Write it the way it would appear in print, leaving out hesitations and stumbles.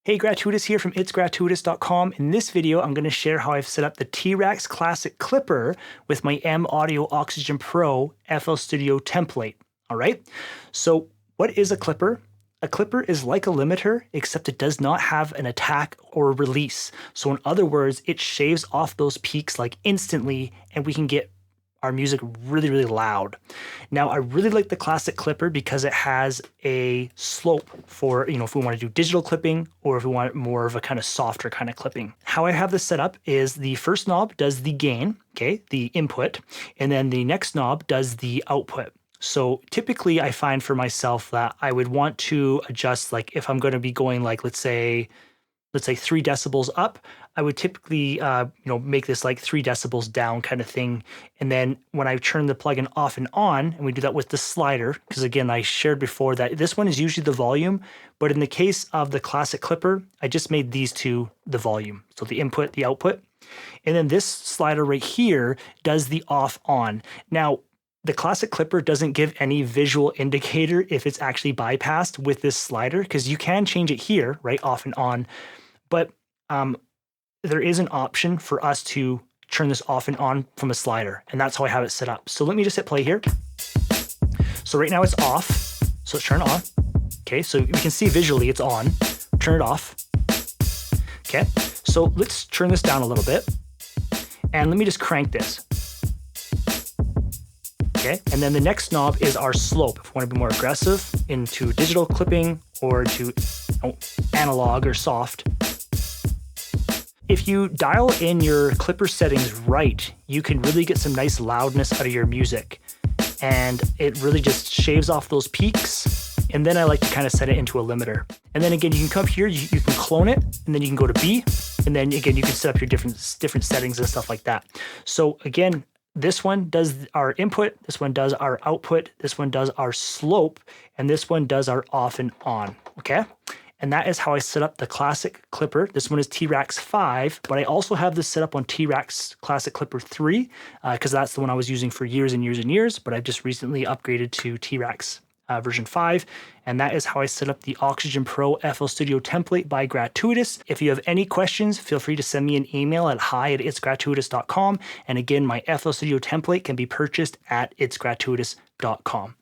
Hey, GratuiTous here from itsgratuitous.com. In this video, I'm going to share how I've set up the T-RackS Classic Clipper with my M Audio Oxygen Pro FL Studio template. All right, so what is a clipper? A clipper is like a limiter, except it does not have an attack or release. So in other words, it shaves off those peaks like instantly, and we can get our music really, really loud. Now, I really like the classic clipper because it has a slope for, if we want to do digital clipping or if we want more of a kind of softer kind of clipping. How I have this set up is the first knob does the gain, okay, the input, and then the next knob does the output. So typically I find for myself that I would want to adjust, like if I'm going to be going like, let's say 3 decibels up, I would typically, make this like 3 decibels down kind of thing. And then when I turn the plugin off and on, and we do that with the slider, because again, I shared before that this one is usually the volume, but in the case of the classic clipper, I just made these two the volume. So the input, the output. And then this slider right here does the off on. Now, the classic clipper doesn't give any visual indicator if it's actually bypassed with this slider, because you can change it here, right, off and on. But there is an option for us to turn this off and on from a slider, and that's how I have it set up. So let me just hit play here. So right now it's off, so let's turn it on. Okay, so we can see visually it's on. Turn it off. Okay, so let's turn this down a little bit, and let me just crank this. Okay, and then the next knob is our slope. If we want to be more aggressive into digital clipping or to analog or soft. If you dial in your clipper settings right, you can really get some nice loudness out of your music. And it really just shaves off those peaks. And then I like to kind of set it into a limiter. And then again, you can come here, you can clone it, and then you can go to B. And then again, you can set up your different settings and stuff like that. So again, this one does our input, this one does our output, this one does our slope, and this one does our off and on, okay? And that is how I set up the classic clipper. This one is T-RackS 5, but I also have this set up on T-RackS Classic Clipper 3, because that's the one I was using for years and years and years, but I've just recently upgraded to T-RackS version 5, and that is how I set up the Oxygen Pro FL Studio template by GratuiTous. If you have any questions, feel free to send me an email at hi@itsgratuitous.com, and again, my FL Studio template can be purchased at itsgratuitous.com.